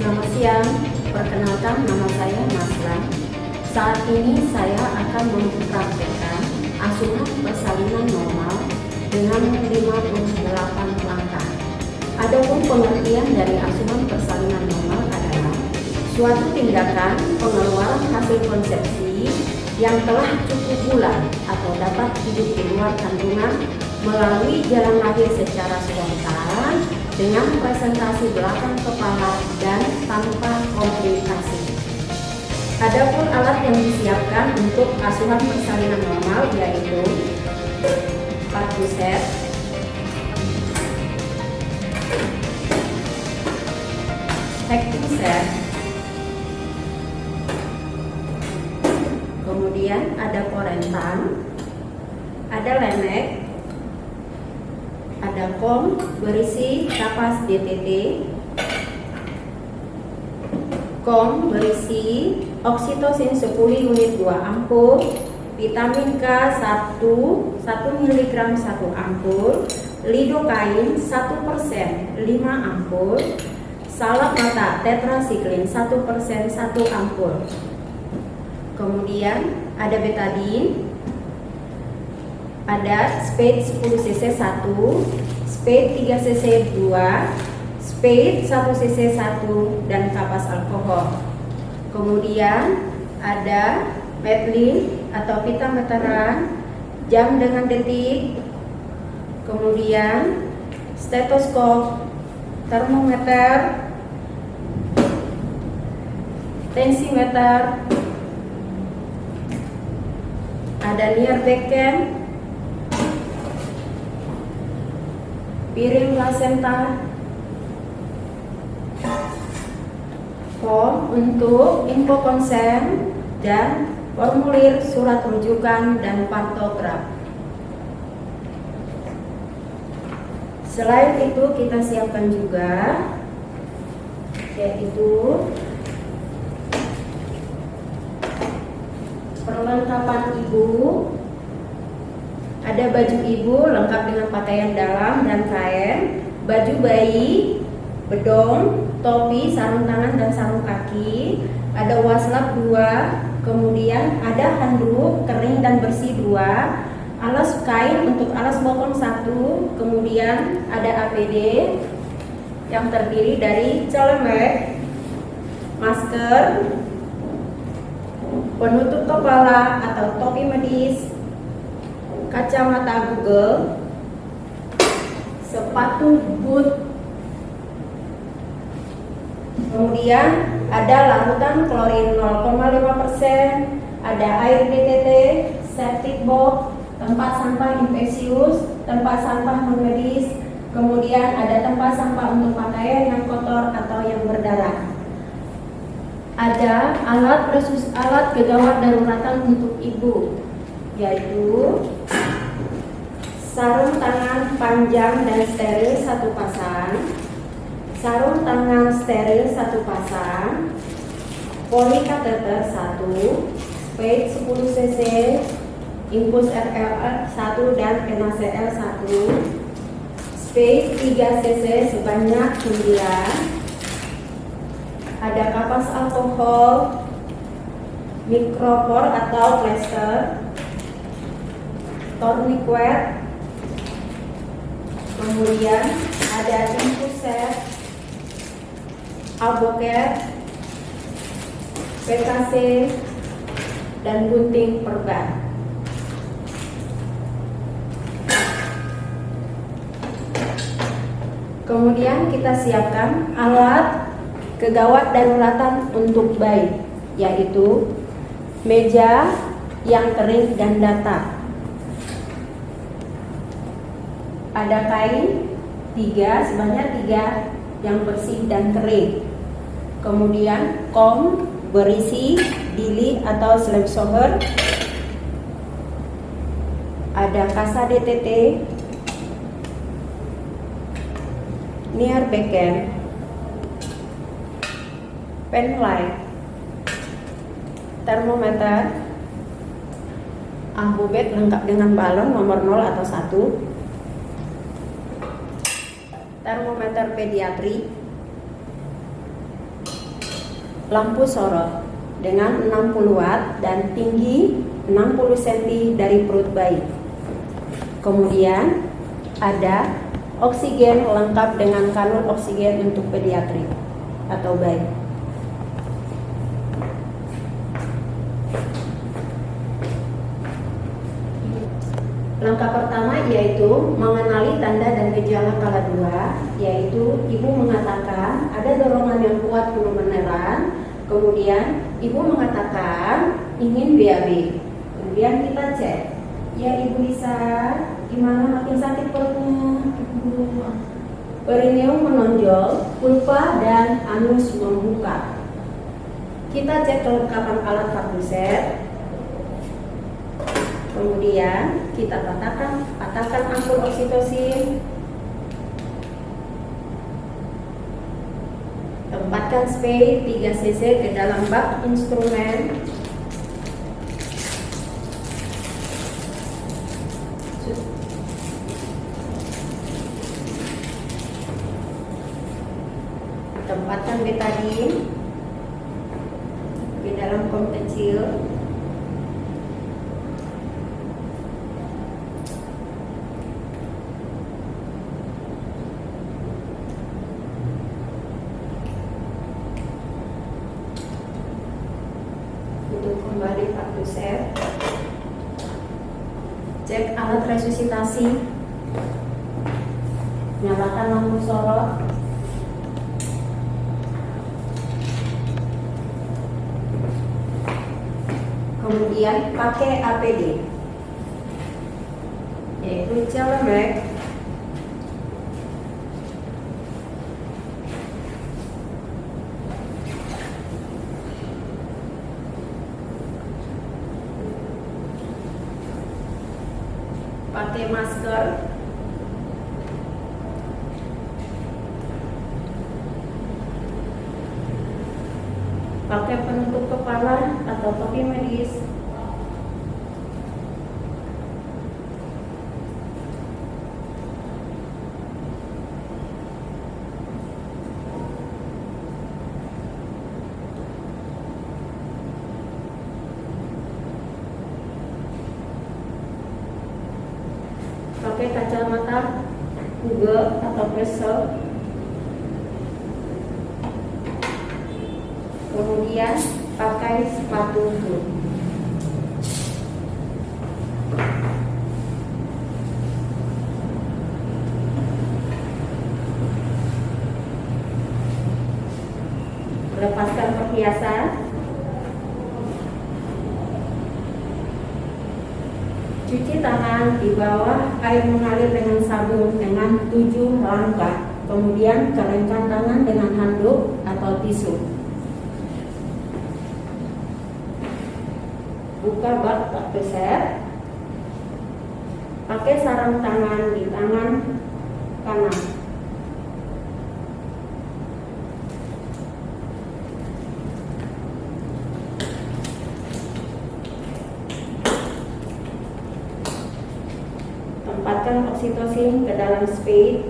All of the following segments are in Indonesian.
Selamat siang, perkenalkan nama saya Maslan. Saat ini saya akan mempraktekkan asuhan persalinan normal dengan 58 langkah. Adapun pengertian dari asuhan persalinan normal adalah suatu tindakan pengeluaran hasil konsepsi yang telah cukup bulan atau dapat hidup di luar kandungan melalui jalan lahir secara spontan dengan presentasi belakang kepala dan tanpa komplikasi. Adapun alat yang disiapkan untuk asuhan persalinan normal yaitu 4 puset, hacking set, kemudian ada porentan, ada lenek, ada kom berisi kapas DTT, kom berisi oksitosin 10 unit 2 ampul, vitamin K 1 mg 1 ampul, lidokain 1% 5 ampul, salep mata tetrasiklin 1% 1 ampul. Kemudian ada betadine, ada spade 10 cc 1, spade 3 cc 2, spade 1 cc 1, dan kapas alkohol. Kemudian ada medlin atau pita meteran, jam dengan detik, kemudian stetoskop, termometer, tensimeter, ada near backend, piring plasenta, form untuk info konsen, dan formulir surat rujukan dan pantograf. Selain itu kita siapkan juga yaitu perlengkapan ibu. Ada baju ibu lengkap dengan pakaian dalam dan kain, baju bayi, bedong, topi, sarung tangan dan sarung kaki, ada waslap 2, kemudian ada handuk kering dan bersih 2, alas kain untuk alas bokong 1, kemudian ada APD yang terdiri dari celemek, masker, penutup kepala atau topi medis, kacamata Google, sepatu boot, kemudian ada larutan klorin 0,5%, ada air DTT, septic box, tempat sampah infeksius, tempat sampah non medis, kemudian ada tempat sampah untuk pakaian yang kotor atau yang berdarah. Ada alat gawat daruratan untuk ibu, yaitu sarung tangan panjang dan steril 1 pasang, sarung tangan steril 1 pasang, polikateter 1, spade 10 cc, infus RLR 1 dan NaCl 1, spade 3 cc sebanyak 9, ada kapas alkohol, mikropor atau plester, tourniquet, kemudian ada infus set, alboket, PKC, dan gunting perban. Kemudian kita siapkan alat kegawat daruratan untuk bayi, yaitu meja yang kering dan datar, ada kain 3 sebanyak 3 yang bersih dan kering, kemudian kom berisi dili atau slab sober, ada kasa DTT, near backend, pen light, termometer, ambubet lengkap dengan balon nomor 0 atau 1, termometer pediatri, lampu sorot dengan 60 watt dan tinggi 60 cm dari perut bayi. Kemudian ada oksigen lengkap dengan kanul oksigen untuk pediatrik atau bayi. Langkah pertama yaitu mengenali tanda dan gejala kala 2, yaitu ibu mengatakan ada dorongan yang kuat belum menelan, kemudian ibu mengatakan ingin BAB. Kemudian kita cek, ya ibu Lisa, gimana, makin sakit perutnya? Perineum menonjol, pulpa dan anus membuka. Kita cek kelengkapan alat Vacluset. Kemudian kita patahkan ampul oksitosin, tempatkan spray 3 cc ke dalam bak instrumen. Tempatkan betadine ke dalam kom kecil. Untuk kembali Vacluset, cek alat resusitasi, nyalakan lampu sorot, kemudian pakai APD, yaitu Celemek. Pakai masker, pakai penutup kepala atau topi medis, pakai kacamata Google atau Pixel, kemudian pakai sepatu boot. Lepaskan perhiasan. Cuci tangan di bawah air mengalir dengan sabun dengan 7 langkah. Kemudian keringkan tangan dengan handuk atau tisu. Buka bak Vacluset. Pakai sarung tangan di tangan kanan. Tempatkan oksitosin ke dalam spray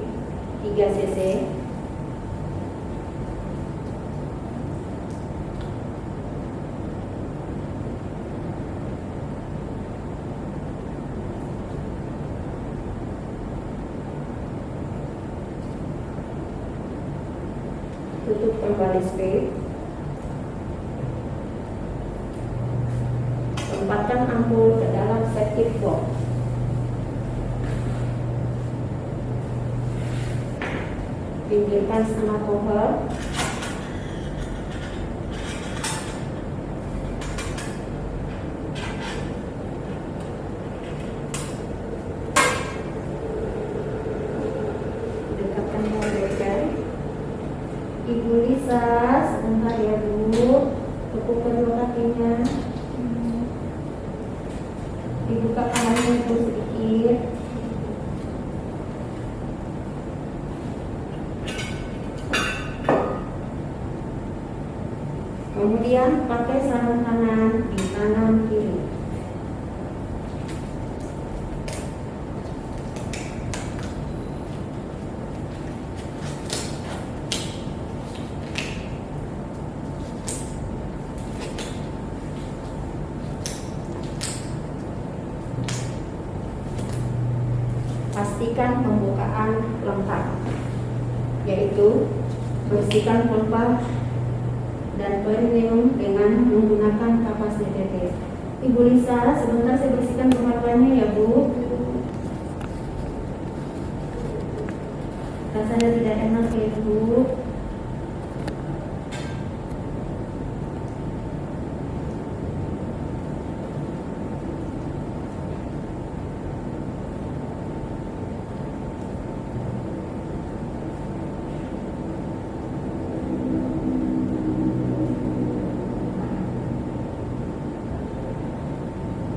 3 cc. Tutup kembali spray. Tempatkan ampul ke dalam septic box. Pinggirkan setengah cover. Dekatkan hidrogen. Ibu Lisa, sebentar ya Bu, tepuk kedua kakinya. Dibuka kamarnya itu sedikit. Kemudian pakai sarung tangan di kanan kiri. pastikan pembukaan lengkap, yaitu bersihkan pompa dan perineum dengan menggunakan kapas DTT. Ibu Lisa, sebentar saya bersihkan pompanya ya Bu. Rasanya tidak enak ya Bu.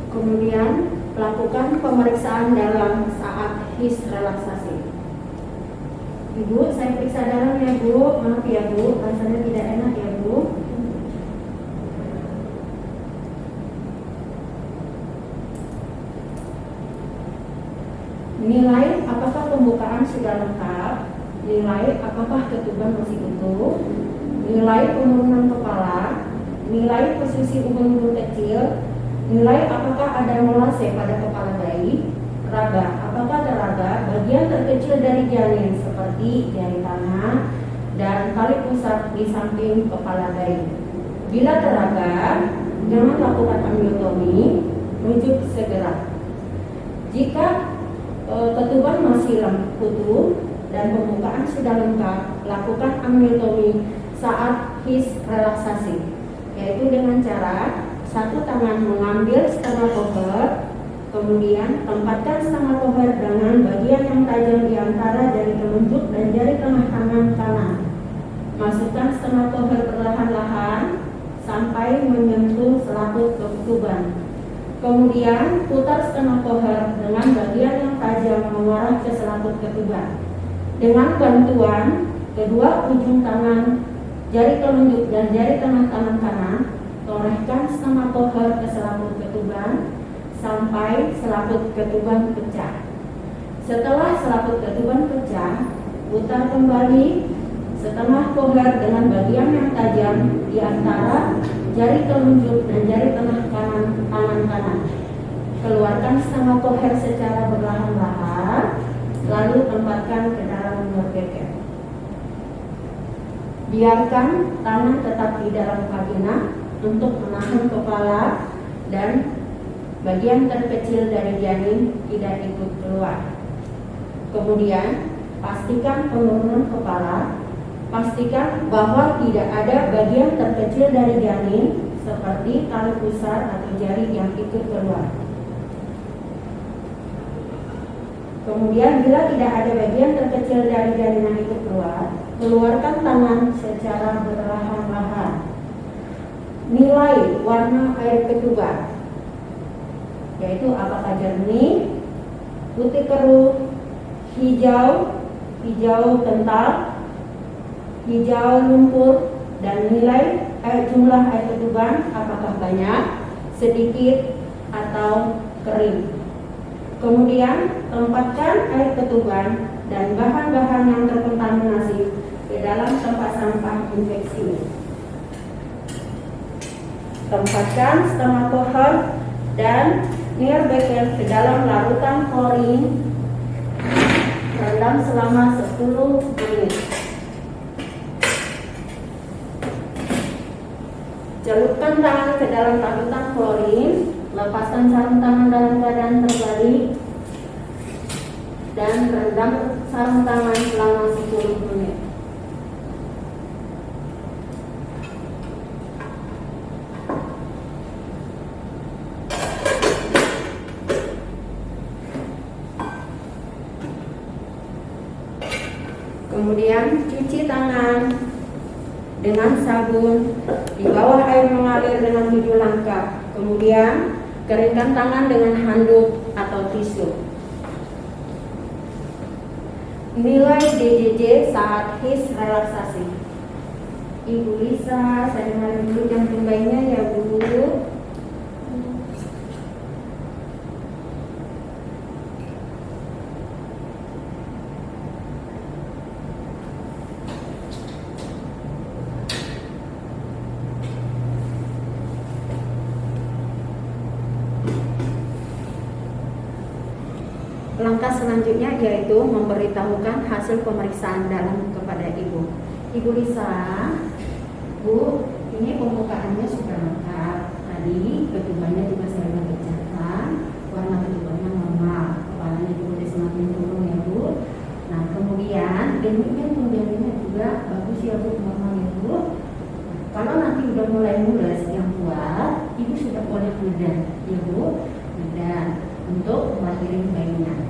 Kemudian lakukan pemeriksaan dalam saat his relaksasi. Ibu, saya periksa dalam ya Bu. Maaf ya Bu, rasanya tidak enak ya Bu. Nilai apakah pembukaan sudah lengkap, nilai apakah ketuban masih utuh, nilai penurunan kepala, nilai posisi ubun-ubun kecil, nilai apakah ada molase pada kepala bayi, raga, apakah ada raga bagian terkecil dari janin seperti jari tangan dan tali pusat di samping kepala bayi. Bila teraga, jangan lakukan amniotomi, rujuk segera. Jika ketuban masih utuh dan pembukaan sudah lengkap, lakukan amniotomi saat his relaksasi, yaitu dengan cara satu tangan mengambil setengah koher, kemudian tempatkan setengah koher dengan bagian yang tajam di antara jari telunjuk dan jari tengah tangan kanan. Masukkan setengah koher perlahan-lahan sampai menyentuh selaput ketuban. Kemudian putar setengah koher dengan bagian yang tajam mengarah ke selaput ketuban. Dengan bantuan kedua ujung tangan, jari telunjuk dan jari tengah tangan kanan, torehkan setengah koher ke selaput ketuban sampai selaput ketuban pecah. Setelah selaput ketuban pecah, putar kembali setengah koher dengan bagian yang tajam di antara jari telunjuk dan jari tengah kanan tangan kanan. Keluarkan setengah koher secara perlahan-lahan, lalu tempatkan ke dalam bergeser. Biarkan tangan tetap di dalam vagina untuk menahan kepala dan bagian terkecil dari janin tidak ikut keluar. Kemudian pastikan penurunan kepala, pastikan bahwa tidak ada bagian terkecil dari janin seperti tali pusar atau jari yang ikut keluar. Kemudian bila tidak ada bagian terkecil dari janin yang ikut keluar, keluarkan tangan secara perlahan-lahan. Nilai warna air ketuban, yaitu apakah jernih, putih keruh, hijau, hijau kental, hijau lumpur, dan nilai jumlah air ketuban apakah banyak, sedikit, atau kering. Kemudian tempatkan air ketuban dan bahan-bahan yang terkontaminasi ke dalam tempat sampah infeksi. Tempatkan setengah koher dan Nierbekel ke dalam larutan klorin, rendam selama 10 menit. Celupkan tangan ke dalam larutan klorin, lepaskan sarung tangan dalam keadaan terbalik, dan rendam sarung tangan selama 10 menit. Kemudian cuci tangan dengan sabun di bawah air mengalir dengan 7 langkah. Kemudian keringkan tangan dengan handuk atau tisu. Nilai DJJ saat his relaksasi. Ibu Lisa, saya dengar dulu jantung bayinya ya Bu. Langkah selanjutnya yaitu memberitahukan hasil pemeriksaan dalam kepada Ibu. Ibu Lisa, Bu, ini pembukaannya sudah lengkap. Tadi ketubannya juga saya bacakan, warna ketubannya normal, kepalanya juga udah semakin turun ya Bu. Nah kemudian denyutnya juga bagus ya Bu, normal ya Bu. Kalau nanti udah mulai mules yang kuat, Ibu sudah boleh ngedan ya Bu, ngedan untuk melahirin bayinya.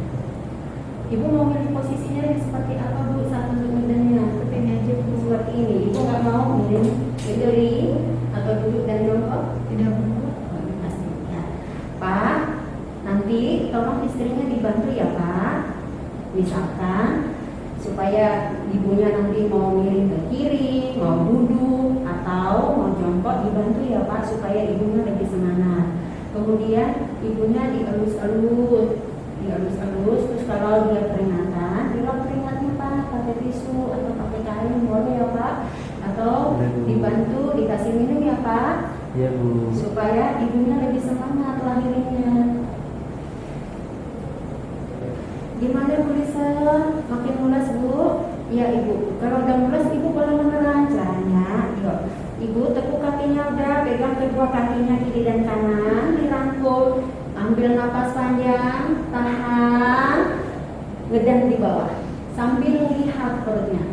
Ibu mau milih posisinya seperti apa Bu saat untuk ngedannya? Seperti aja Bu, seperti ini. Ibu nggak mau milih berdiri atau duduk dan jongkok? Tidak Bu. Pasti ya. Pak, nanti tolong istrinya dibantu ya Pak. Misalkan supaya ibunya nanti mau miring ke kiri, mau duduk atau mau jongkok, dibantu ya Pak supaya ibunya lebih semangat. Kemudian ibunya dielus-elus, terus kalau dia keringatan, dilap keringatnya Pak pakai tisu atau pakai kain boleh ya Pak, atau dibantu dikasih minum ya Pak, ya Bu, supaya ibunya lebih semangat lahirinnya. Gimana Bu Lisa? Makin mules Bu? Iya Ibu. Kalau udah mules Ibu boleh menelan caranya. Yuk, Ibu tekuk kakinya udah, pegang kedua kakinya kiri dan kanan, dirangkul, ambil napas panjang, tahan, ngedang di bawah, sambil lihat perutnya.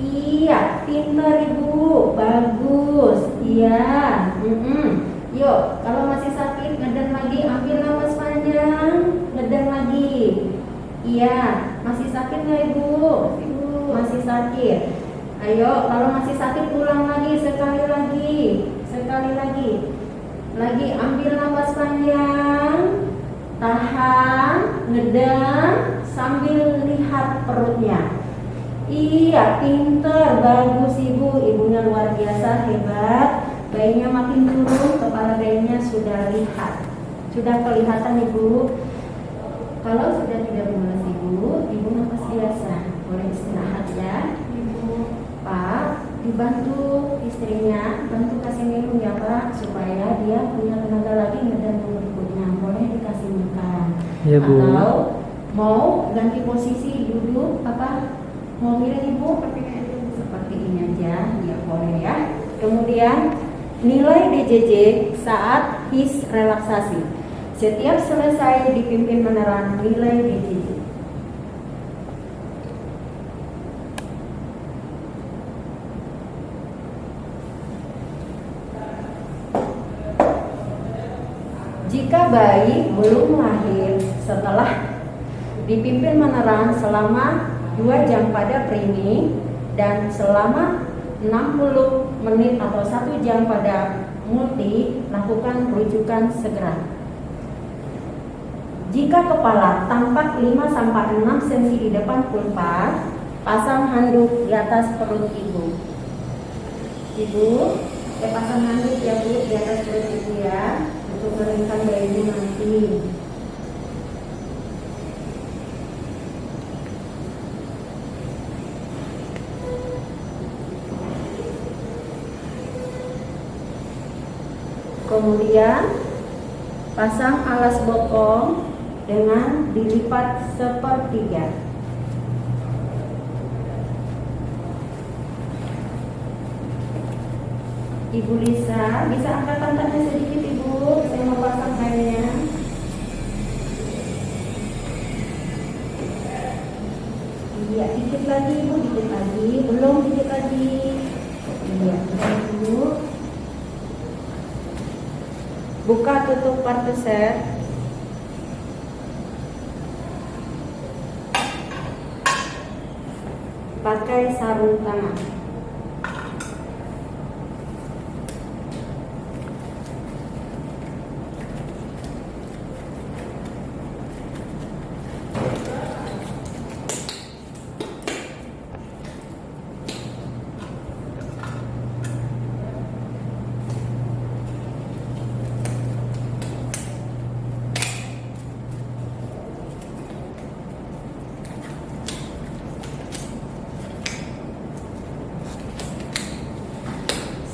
Iya, pintar Ibu, bagus. Iya. Yuk, kalau masih sakit ngedang lagi, ambil napas panjang, ngedang lagi. Iya, masih sakit nggak Ibu? Ibu masih sakit. Ayo, kalau masih sakit ulang lagi, sekali lagi. Lagi ambil napas panjang, tahan, ngedang, sambil lihat perutnya. Iya, pinter, bagus Ibu. Ibunya luar biasa, hebat. Bayinya makin turun, kepala bayinya sudah kelihatan Ibu. Kalau sudah tidak mules Ibu napas biasa, boleh istirahat ya. Ibu, Pak, dibantu istrinya, bantu kasih minum ya Pak, supaya dia punya tenaga lagi ngedang berikutnya. Boleh dikasih makan. Ya, Bu. Atau mau ganti posisi duduk apa? Mau miring Ibu? Seperti ini aja, ya boleh ya. Kemudian nilai DJJ saat HIS relaksasi. Setiap selesai dipimpin menerang nilai DJJ. Jika bayi belum lahir setelah dipimpin menerang selama 2 jam pada preemie dan selama 60 menit atau 1 jam pada multi, lakukan rujukan segera. Jika kepala tampak 5-6 cm di depan pulpa, pasang handuk di atas perut Ibu. Ibu, pasang handuk ya Bu di atas perut Ibu ya, untuk mengeringkan bayinya nanti. Kemudian pasang alas bokong dengan dilipat 1/3. Ibu Lisa, bisa angkat pantatnya sedikit Ibu, saya mau pasang kainnya. Iya, dikit lagi Ibu, dikit lagi, belum dikit lagi. Iya, Ibu. Buka tutup parteser. Pakai sarung tangan.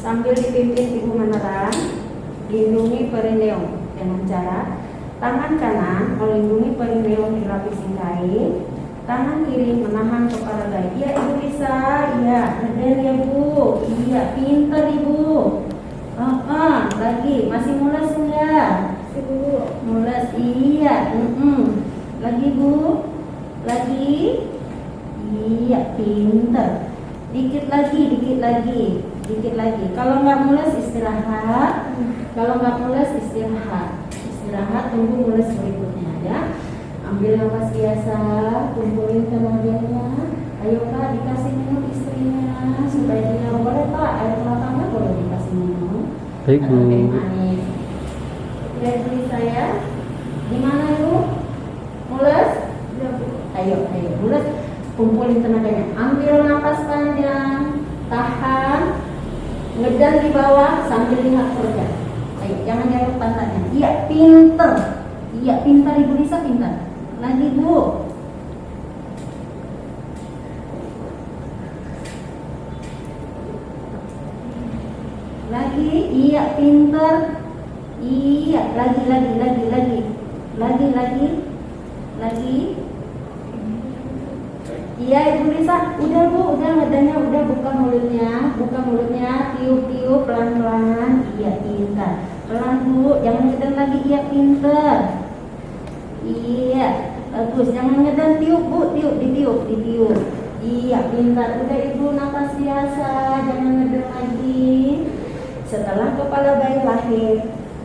Sambil dipimpin Ibu menerang, lindungi perineum dengan cara Tangan kanan melindungi perineum di lapisin kain. Tangan kiri menahan kepala bayi. Iya Ibu Lisa, iya. Ngeden ya Bu. Iya, pinter Ibu. Lagi, masih mules enggak? Mules, iya. Lagi Bu. Lagi. Iya, pinter. Dikit lagi. Kalau nggak mules istirahat. Istirahat, tunggu mules berikutnya ya. Ambil nafas biasa, kumpulin tenaganya. Ayo Kak, dikasih minum istrinya supaya dia boleh Pak, air kelapanya boleh dikasih minum. Baik Bu. Manis. Lihat beli saya. Gimana Ibu? Mules? Ayo, mules. Kumpulin tenaganya. Ambil nafas panjang, tahan, ngedar di bawah sambil lihat perutnya. Ayo, jangan jatuh pantatnya. Iya, pinter Ibu Lisa, pintar. Lagi Bu. Lagi, iya pinter. Iya, lagi. Iya Ibu Lisa, udah Bu, udah ngedanya, udah buka mulutnya, tiup pelan-pelan. Iya, pintar. Pelan Bu, jangan ngeden lagi. Iya, pinter. Iya, bagus. Jangan ngeden, tiup Bu, ditiup. Iya, pintar. Udah Ibu, nafas biasa, jangan ngeden lagi. Setelah kepala bayi lahir,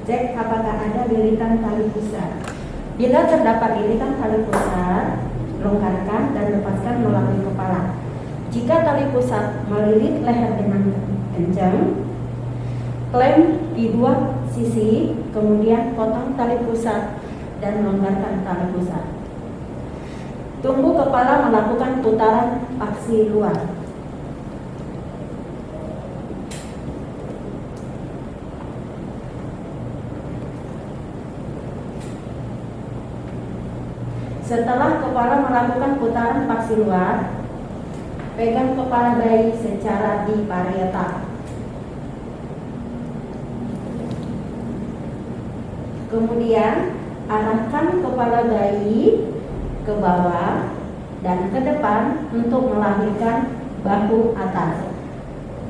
cek apakah ada lilitan tali pusar. Bila terdapat lilitan tali pusar, longgarkan dan lepaskan melalui kepala. Jika tali pusat melilit leher dengan kencang, klem di dua sisi, kemudian potong tali pusat dan longgarkan tali pusat. Tunggu kepala melakukan putaran paksi luar. Setelah kepala melakukan putaran paksi luar, pegang kepala bayi secara diparietal. Kemudian arahkan kepala bayi ke bawah dan ke depan untuk melahirkan bahu atas.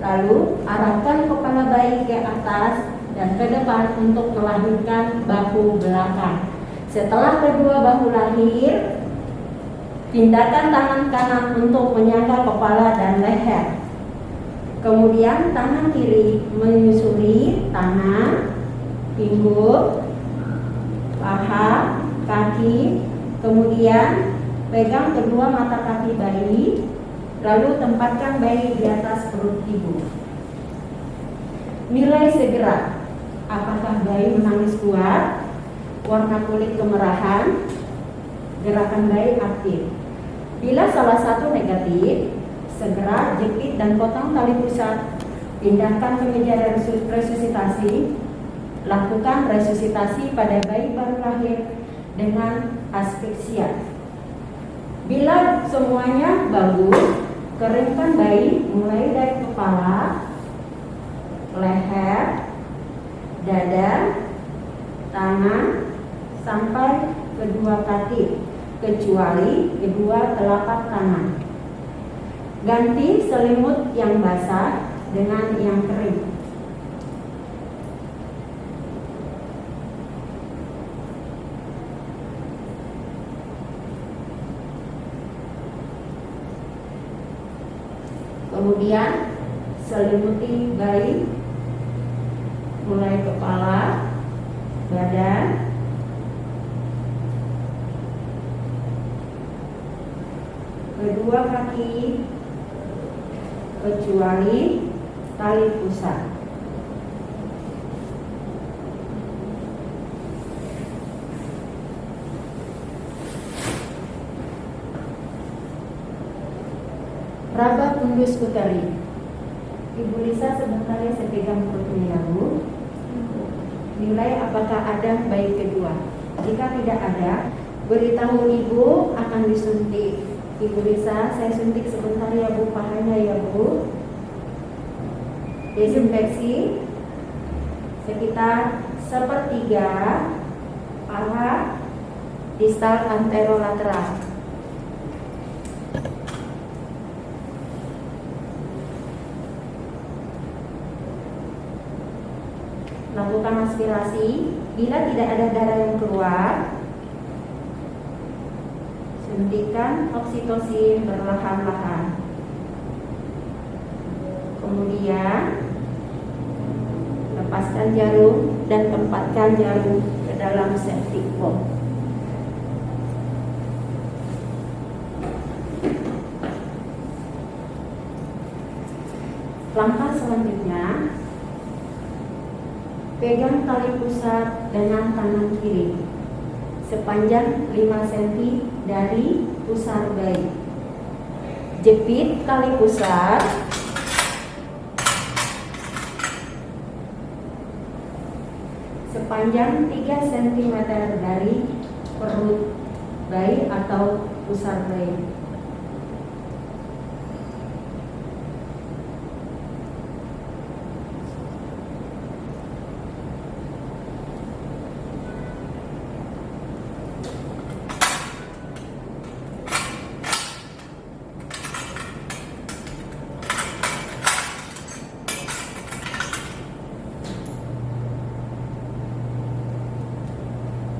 Lalu arahkan kepala bayi ke atas dan ke depan untuk melahirkan bahu belakang. Setelah kedua bahu lahir, pindahkan tangan kanan untuk menyangga kepala dan leher. Kemudian tangan kiri menyusuri tangan, pinggul, paha, kaki. Kemudian pegang kedua mata kaki bayi, lalu tempatkan bayi di atas perut ibu. Nilai segera, apakah bayi menangis kuat, warna kulit kemerahan, gerakan bayi aktif. Bila salah satu negatif, segera jepit dan potong tali pusat. Pindahkan ke meja resusitasi. Lakukan resusitasi pada bayi baru lahir dengan asfiksia. Bila semuanya bagus, keringkan bayi mulai dari kepala, leher, dada, tangan, sampai kedua kaki, kecuali kedua telapak tangan. Ganti selimut yang basah dengan yang kering. Kemudian selimuti bayi mulai kepala, badan, kedua kaki, kecuali tali pusat. Raba tundus utari. Ibu Lisa sebentar ya, saya pegang perutnya ya Bu. Nilai apakah ada bayi kedua. Jika tidak ada, beritahu ibu akan disuntik. Ibu Lisa, saya suntik sebentar ya Bu, pahanya ya Bu. Desinfeksi sekitar 1/3 kepala, distal anterolateral. Lakukan aspirasi. Bila tidak ada darah yang keluar, suntikan oksitosin perlahan-lahan. Kemudian lepaskan jarum dan tempatkan jarum ke dalam septic box. Langkah selanjutnya, pegang tali pusat dengan tangan kiri sepanjang 5 cm dari pusar bayi. Jepit tali pusat sepanjang 3 cm dari perut bayi atau pusar bayi.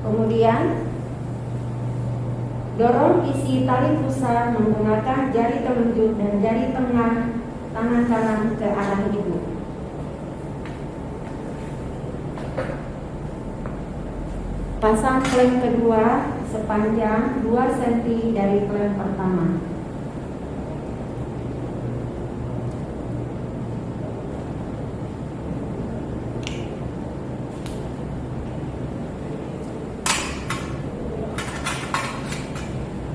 Kemudian dorong isi tali pusar menggunakan jari telunjuk dan jari tengah tangan kanan ke arah ibu. Pasang klem kedua sepanjang 2 cm dari klem pertama.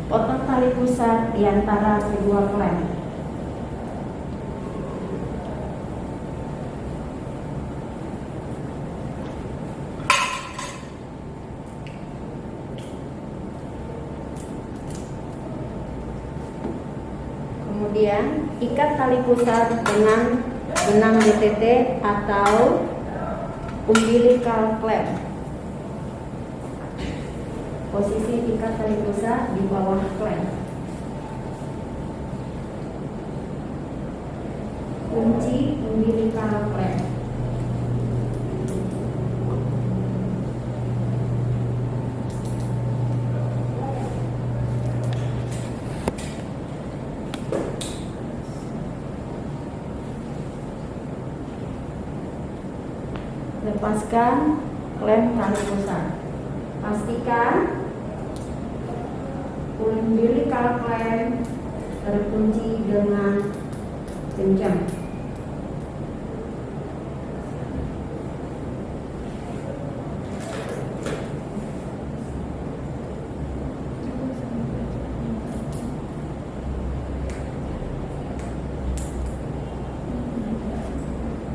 Potong tali pusat di antara kedua klem. Kemudian ikat tali pusat dengan benang BTT atau umbilical clamp. Posisi ikat tali pusat di bawah klem. Kunci umbilical clamp. Lepaskan klem tali pusat. Pastikan umbilical clamp terkunci dengan kencang.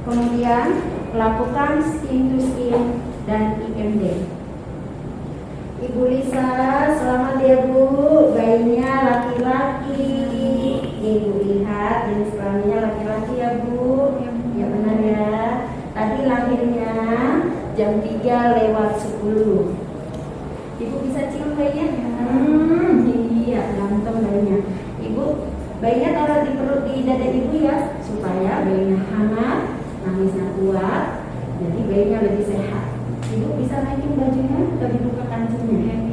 Kemudian lakukan skin to skin dan IMD. Ibu Lisa, selamat ya Bu, bayinya laki-laki. Ibu lihat jenis kelaminnya laki-laki ya Bu. Ya benar ya. Tadi lahirnya jam 3:10. Ibu bisa cium bayinya? Iya, ganteng bayinya. Ibu, bayinya taruh di perut di dada ibu ya, supaya bayinya hangat, nangisnya kuat, jadi bayinya lebih sehat. Ibu bisa naikin bajunya atau dibuka kancingnya.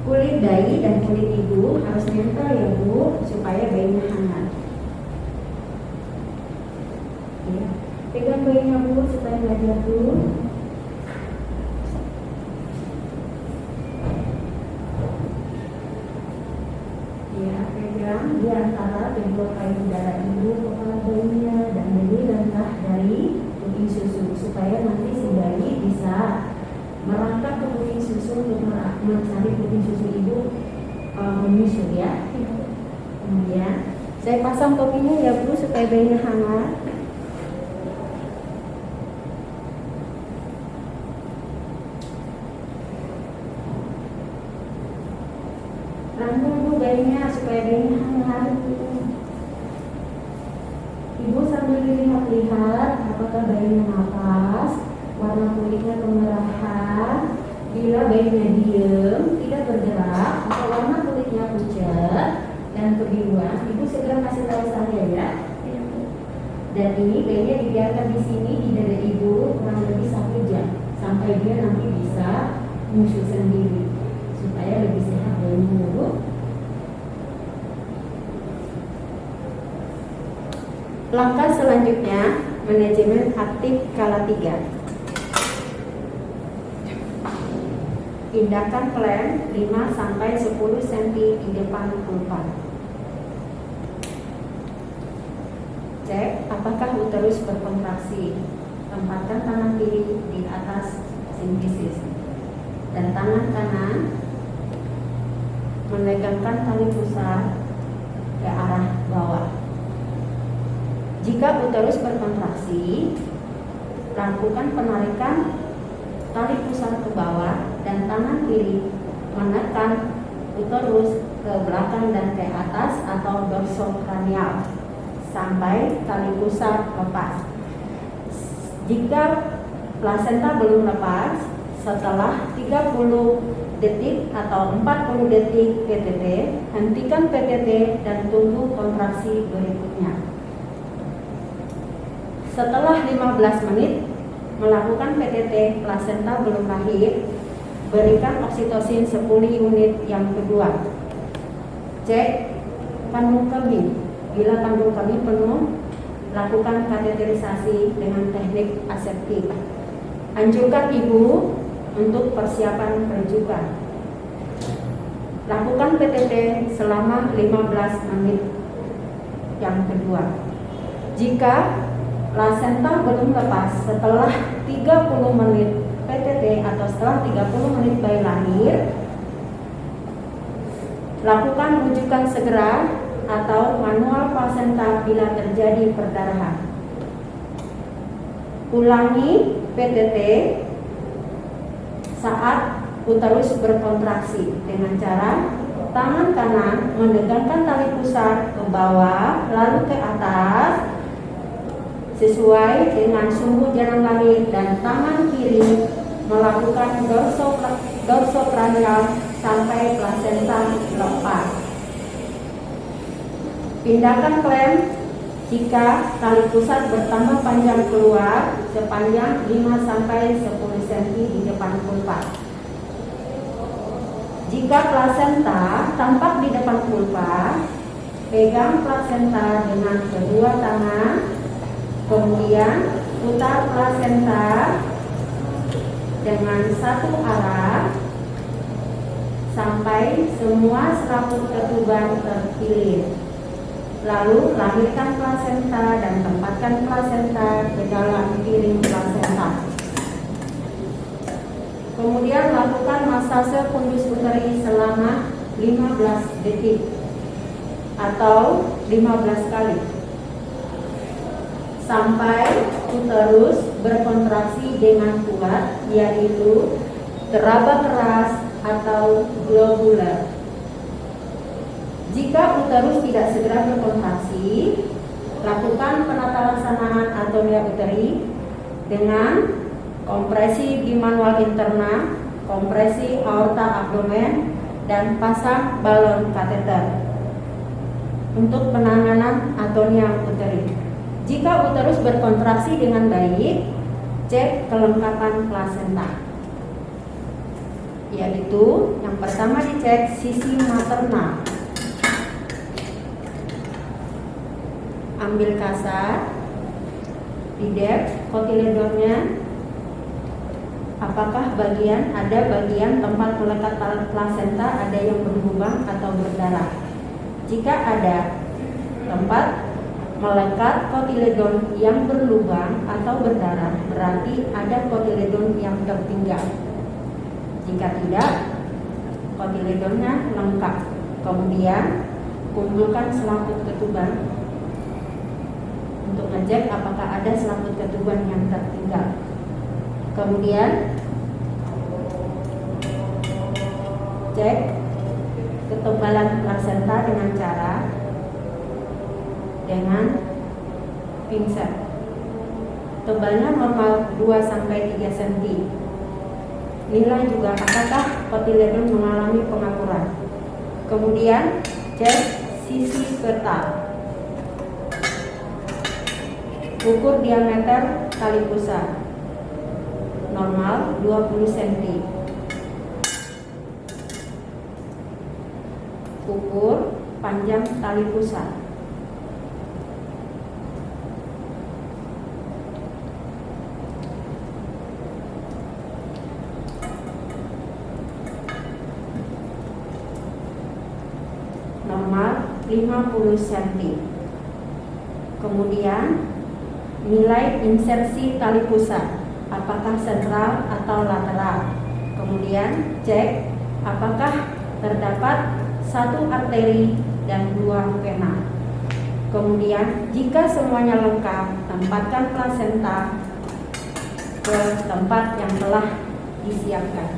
Kulit bayi dan kulit ibu harus nempel ya Bu, supaya bayinya hangat. Ya. Pegang bayinya Bu supaya nggak jatuh. Ya, pegang di antara kedua payung dada ibu, kepala bayinya, dan bayi rendah dari puting susu supaya nanti si bayi bisa merangkak ke puting susu untuk mencari puting susu ibu menyusu ya. Kemudian saya pasang topinya ya Bu supaya bayinya hangat. Rangkum Bu bayinya supaya bayinya hangat. Ibu sambil lihat-lihat apakah bayinya nafas, warna kulitnya kemerahan sebaiknya dibiarkan di sini di dada ibu kurang lebih 1 jam sampai dia nanti bisa muncul sendiri supaya lebih sehat dari mulut. Langkah selanjutnya, manajemen aktif skala 3. Pindahkan klem 5-10 cm di depan vulva. Cek apakah uterus berkontraksi. Tempatkan tangan kiri di atas simfisis dan tangan kanan menegangkan tali pusar ke arah bawah. Jika uterus berkontraksi, lakukan penarikan tali pusar ke bawah dan tangan kiri menekan uterus ke belakang dan ke atas atau dorsokranial sampai tali pusar lepas. Jika plasenta belum lepas, setelah 30 detik atau 40 detik PTT, hentikan PTT dan tunggu kontraksi berikutnya. Setelah 15 menit melakukan PTT plasenta belum lahir, berikan oksitosin 10 unit yang kedua. Cek kandung kemih. Bila kandung kemih penuh, lakukan kateterisasi dengan teknik aseptik. Anjurkan ibu untuk persiapan perujukan. Lakukan PTT selama 15 menit yang kedua. Jika plasenta belum lepas setelah 30 menit PTT atau setelah 30 menit bayi lahir, lakukan rujukan segera atau manual plasenta bila terjadi perdarahan. Ulangi PTT saat uterus berkontraksi dengan cara tangan kanan menegangkan tali pusar ke bawah lalu ke atas sesuai dengan sumbu jarum lahir, dan tangan kiri melakukan dorsokranial sampai plasenta lepas. Pindahkan klem jika tali pusat bertambah panjang keluar sepanjang 5-10 cm di depan vulva. Jika plasenta tampak di depan vulva, pegang plasenta dengan kedua tangan. Kemudian putar plasenta dengan satu arah sampai semua selaput ketuban terkilir. Lalu lahirkan plasenta dan tempatkan plasenta ke dalam piring plasenta. Kemudian lakukan masase fundus uteri selama 15 detik atau 15 kali. Sampai uterus berkontraksi dengan kuat, yaitu teraba keras atau globular. Jika uterus tidak segera berkontraksi, lakukan penatalaksanaan atonia uteri dengan kompresi bimanual interna, kompresi aorta abdomen, dan pasang balon kateter untuk penanganan atonia uteri. Jika uterus berkontraksi dengan baik, cek kelengkapan plasenta. Yaitu yang pertama dicek sisi maternal. Ambil kasar, didep kotiledonnya. Apakah ada bagian tempat melekat plasenta ada yang berlubang atau berdarah? Jika ada tempat melekat kotiledon yang berlubang atau berdarah, berarti ada kotiledon yang tertinggal. Jika tidak, kotiledonnya lengkap. Kemudian kumpulkan selaput ketuban untuk ngecek apakah ada selaput ketuban yang tertinggal. Kemudian cek ketebalan plasenta dengan cara dengan pinset. Tebalnya normal 2-3 cm. Nilai juga apakah kotiledon mengalami pengapuran. Kemudian cek sisi fetal. Ukur diameter tali pusar. Normal 20 cm. Ukur panjang tali pusar. Normal 50 cm. Kemudian nilai insersi tali pusar, apakah sentral atau lateral. Kemudian cek apakah terdapat satu arteri dan 2 vena. Kemudian jika semuanya lengkap, tempatkan plasenta ke tempat yang telah disiapkan.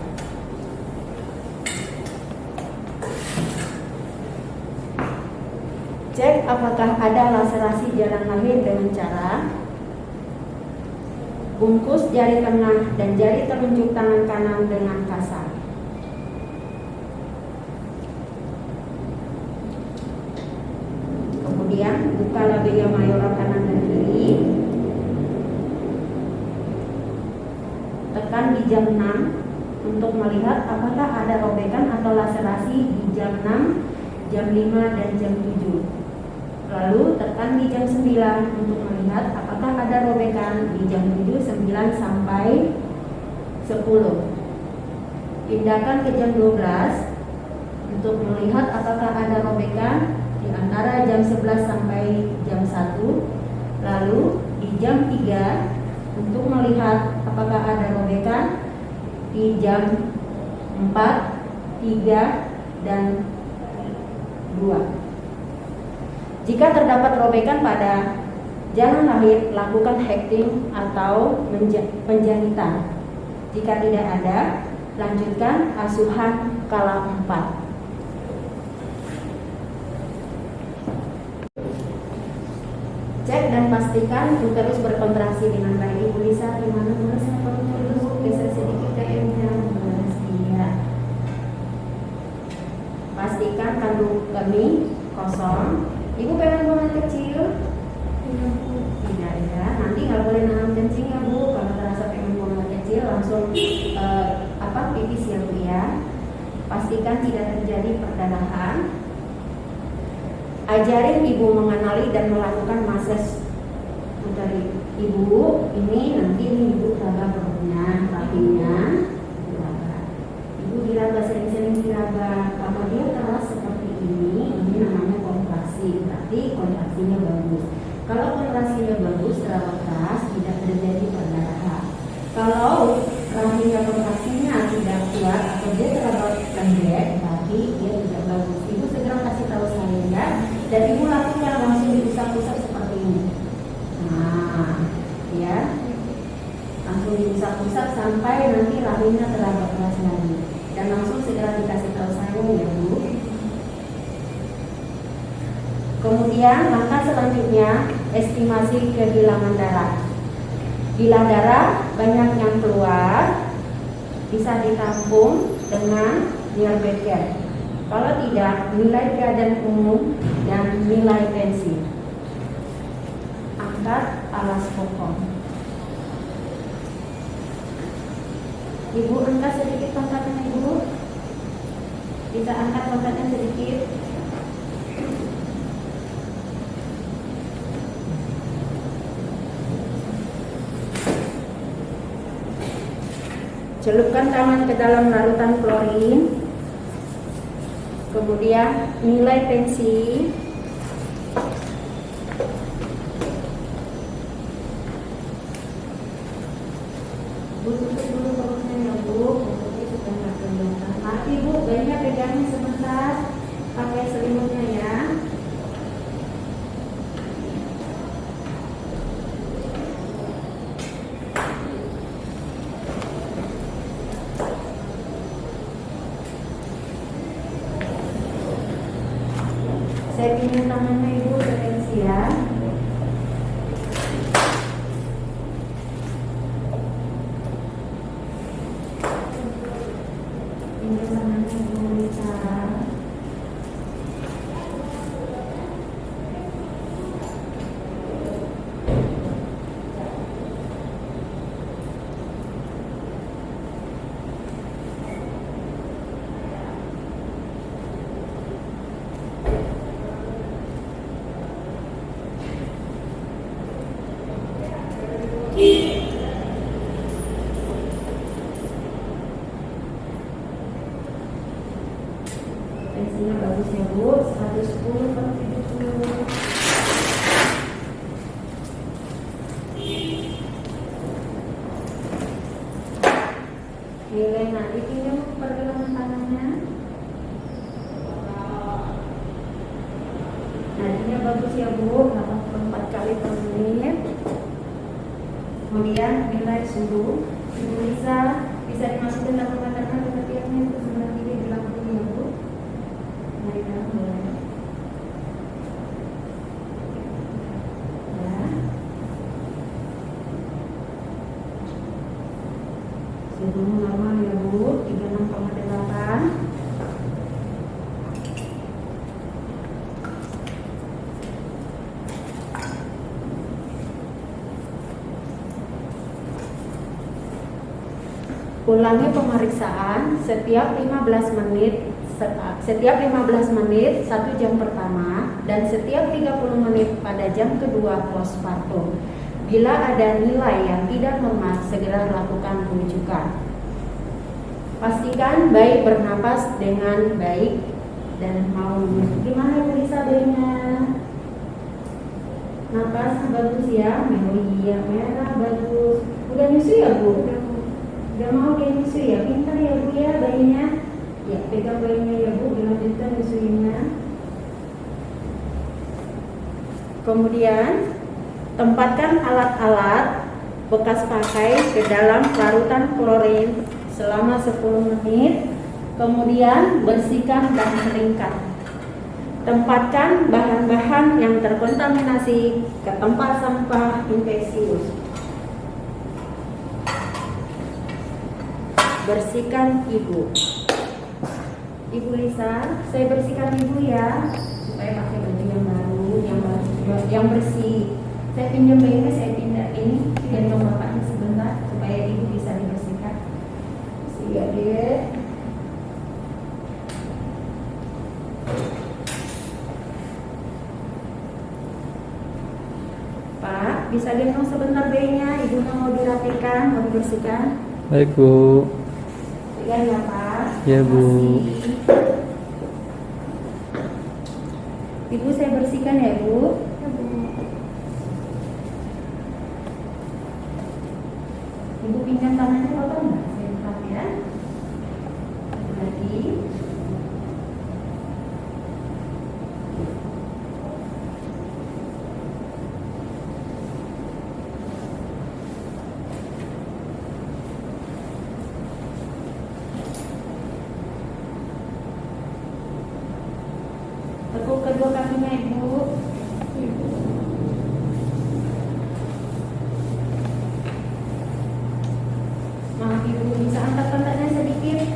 Cek apakah ada laserasi jalan lahir dengan cara bungkus jari tengah dan jari telunjuk tangan kanan dengan kasar. Kemudian buka labia mayora kanan dan kiri. Tekan di jam 6 untuk melihat apakah ada robekan atau laserasi di jam 6, jam 5, dan jam 7. Lalu tekan di jam 9 untuk melihat apakah ada robekan di jam 7, 9, sampai 10. Pindahkan ke jam 12 untuk melihat apakah ada robekan di antara jam 11 sampai jam 1. Lalu di jam 3 untuk melihat apakah ada robekan di jam 4, 3, dan 2. Jika terdapat robekan pada jalan lahir, lakukan hacking atau penjahitan. Jika tidak ada, lanjutkan asuhan skala 4. Cek dan pastikan uterus berkontraksi dengan baik. Ibu Lisa, di mana saya terus geser sedikit ke M-nya. Iya. Pastikan kandung kemih kosong. Ibu pengen buang kecil? Tidak ya. Nanti nggak boleh nanam kencing ya Bu. Kalau terasa pengen buang kecil, langsung pipis ya Bu ya. Pastikan tidak terjadi perdarahan. Ajarin ibu mengenali dan melakukan massage dari ibu. Ini nanti ibu diraba perutnya, kakinya diraba. Ibu diraba sering-sering diraba. Kalau dia keras seperti ini namanya kontraksi. Berarti kontraksinya bagus. Kalau kontraksinya bagus, terlalu keras, tidak terjadi perdarahan. Kalau rahimnya kontraksinya tidak kuat atau dia terlalu pendek, berarti dia tidak bagus. Ibu segera kasih tahu saya ya. Dan ibu lakukan langsung diusap-usap seperti ini. Nah, ya, langsung diusap-usap sampai nanti rahimnya terlalu keras lagi. Dan langsung segera dikasih tahu saya ya Bu. Kemudian langkah selanjutnya estimasi kehilangan darah. Bila darah banyak yang keluar, bisa ditampung dengan Neal Becker. Kalau tidak, nilai keadaan umum dan nilai tensi. Angkat alas pokok. Ibu angkat sedikit pangkatnya Ibu. Bisa angkat pangkatnya sedikit. Celupkan tangan ke dalam larutan klorin. Kemudian nilai tensi. Tutup dulu perutnya ya Bu. Perutnya sudah nggak kelihatan. Mati Bu, bayinya pegangnya sebentar. Pakai selimutnya ya. Saya pinjam tangannya Ibu ke tensi ya. Pinjam tangannya Ibu Lisa. Tensinya bagus ya Bu, 110/70. Nilai nanti pinjam pergelangan tangannya. Nadinya bagus ya Bu, 84 kali per menit. Kemudian nilai suhu, Ibu bisa dimasukin dalam katakan ketiaknya itu 9380 ya Bu. Dari dalam boleh. Ya. Suhu normal ya Bu, 36,8. Ulangi pemeriksaan setiap 15 menit 1 jam pertama dan setiap 30 menit pada jam kedua postpartum. Bila ada nilai yang tidak normal, segera lakukan rujukan. Pastikan bayi bernapas dengan baik dan mau menyusui. Gimana Bu Lisa bayinya? Napas bagus ya, merah bagus. Udah nyusui ya Bu? Udah mau dia nyusui ya, pintar ya Bu ya bayinya. Ya, pegang bayinya ya Bu, dilanjutkan nyusuinya. Kemudian tempatkan alat-alat bekas pakai ke dalam larutan klorin selama 10 menit. Kemudian bersihkan dan keringkan. Tempatkan bahan-bahan yang terkontaminasi ke tempat sampah infeksius. Bersihkan Ibu. Ibu Lisa, saya bersihkan Ibu ya, supaya pakai baju yang baru, yang bersih. Saya pinjam bayinya, saya pindah ini, gendong bapaknya sebentar, supaya Ibu bisa dibersihkan. Iya deh. Pak, bisa gendong sebentar bayinya, Ibu mau dirapikan, mau dibersihkan. Baik Bu. Ya, ya Pak. Ya Bu. Ibu saya bersihkan ya Bu. Ya Bu. Ibu pinjam tangannya kotor nggak? Saya lihat ya. Lagi. Tekuk kedua kakinya Ibu. Maaf Ibu, bisa angkat pantatnya sedikit.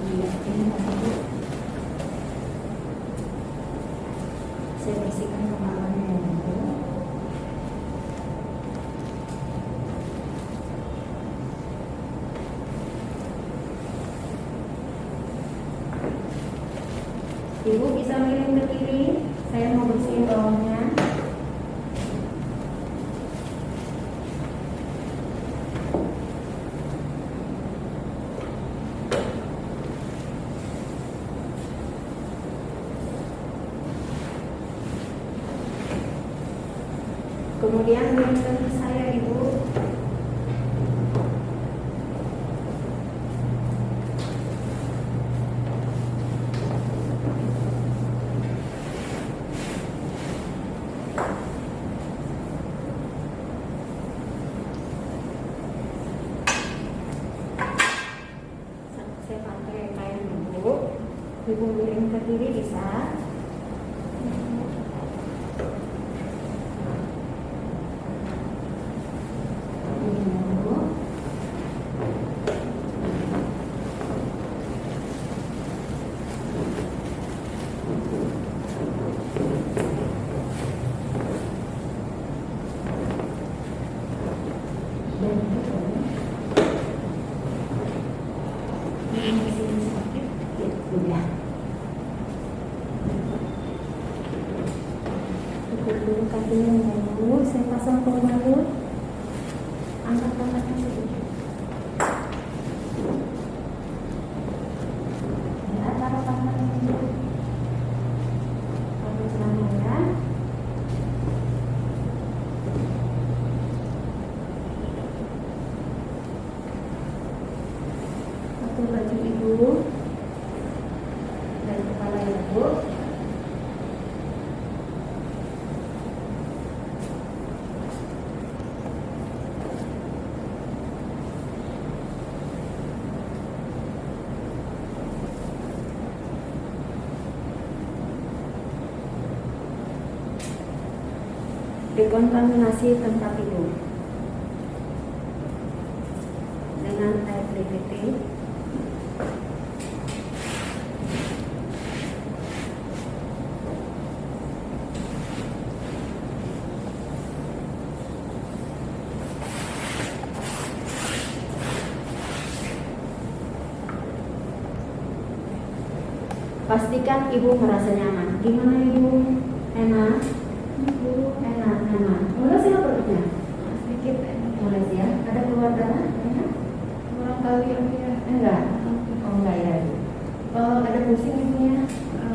Iya, ini Ibu. Saya bersihkan kepalanya ya Ibu. Ibu bisa miring ke kiri, saya mau bersihin bawahnya. Kemudian miring ke saya Ibu. Saya pakai kain Ibu. Ibu miring ke kiri bisa. Masih sakit? Ya, udah. Tutup dulu kakinya dulu. Saya pasang pembalut. Angkat-angkatnya sedikit. Ya, taruh tangannya dulu. Pakai celana ya. Atur baju ibu dan kepala ibu. Dekontaminasi tempat tidur dengan air DPT. Pastikan ibu merasa nyaman. Gimana ibu? Enak? Ibu enak, nyaman. Mulai sih perutnya? Sedikit mulai ya. Ada keluar darah? Enak? Kurang kali ya? Enggak? Oh enggak ya. Ada pusing ibunya?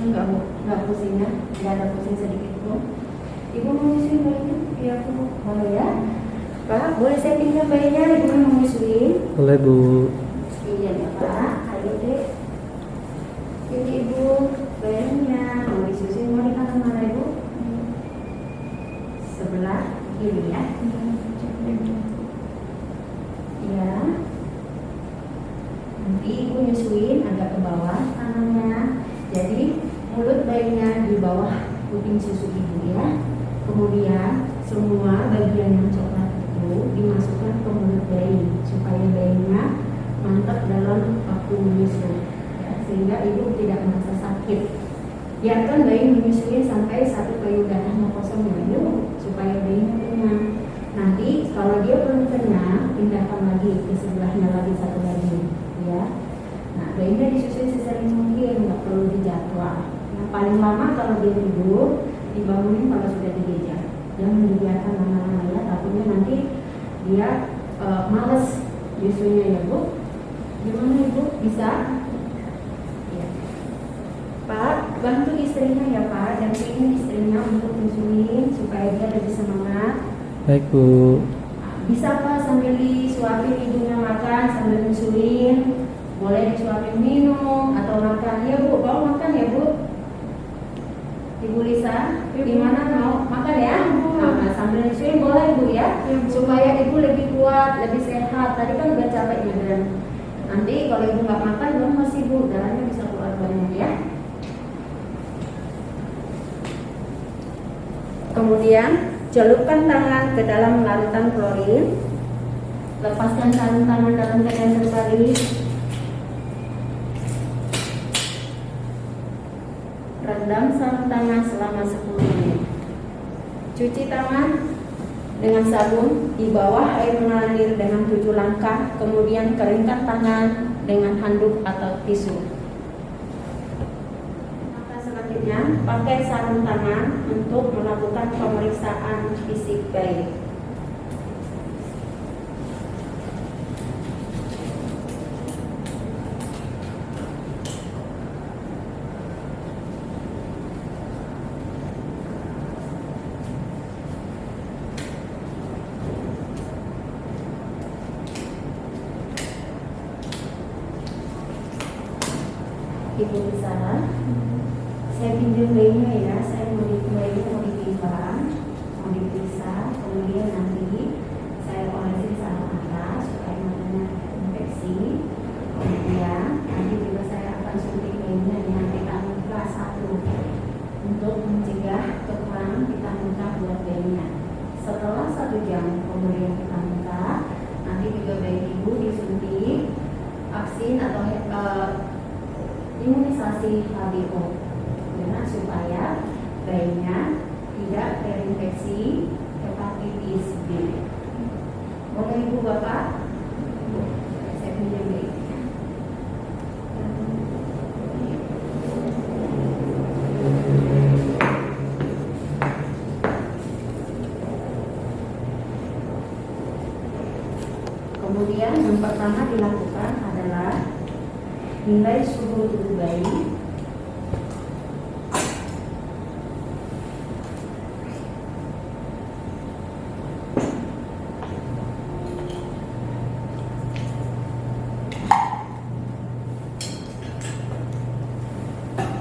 Enggak bu. Enggak pusing ya? Enggak ada pusing sedikit pun. Ibu mau nyusuin bayinya? Iya bu. Boleh ya? Pak, boleh saya pinjam bayinya? Ibu mau nyusuin? Boleh bu. Iya ya Pak. Ayo deh. Ini ibu bayinya mau disusuin, mau di kanan mana ibu? Sebelah kiri ya. Ya. Nanti ibu nyusuin agak ke bawah tangannya. Jadi mulut bayinya di bawah kuping susu ibu ya. Kemudian semua bagian yang coklat itu dimasukkan ke mulut bayi supaya bayinya mantap dalam waktu menyusu. Sehingga ibu tidak merasa sakit. Biarkan bayi menyusui sampai satu payudaranya kosong dulu supaya bayinya kenyang. Nanti kalau dia belum kenyang, pindahkan lagi ke sebelahnya lagi satu lagi, ya. Nah, bayinya disusui sesering mungkin, nggak perlu dijadwal. Yang paling lama kalau dia tidur, dibangunin kalau sudah digejar. Jangan dibiarkan lama-lama ya, takutnya nanti dia males nyusunya ya bu. Gimana ibu? Bisa? Pak, bantu istrinya ya Pak, dan ingin istrinya untuk nyusuin supaya dia lebih semangat. Baik bu. Bisa Pak sambil disuapin ibunya makan sambil nyusuin. Boleh disuapin minum atau makan. Ya bu, mau makan ya bu? Ibu Lisa, gimana mau makan ya? Nah, sambil nyusuin boleh bu ya, supaya ibu lebih kuat, lebih sehat. Tadi kan udah capek badan. Nanti kalau ibu nggak makan, lemes ibu, darahnya bisa keluar banyak ya. Kemudian celupkan tangan ke dalam larutan klorin. Lepaskan sarung tangan dalam keadaan terbalik. Rendam sarung tangan selama 10 menit. Cuci tangan dengan sabun di bawah air mengalir dengan 7 langkah. Kemudian keringkan tangan dengan handuk atau tisu. Pakai sarung tangan untuk melakukan pemeriksaan fisik bayi. Ibu Lisa, saya pinjam bayinya ya, saya mau ditimbang, mau diperiksa, kemudian nanti saya olesin sarung atas supaya matanya infeksi. Kemudian nanti juga saya akan suntik bayinya dengan vitamin K1 untuk mencegah kekurangan vitamin K buat bayinya. Setelah 1 jam kemudian vitamin K, nanti juga bayi ibu disuntik vaksin atau imunisasi HBO. Supaya bayinya tidak terinfeksi hepatitis B. Boleh ibu bapak? Saya pinjam bayinya. Kemudian yang pertama dilakukan adalah nilai suhu tubuh bayi.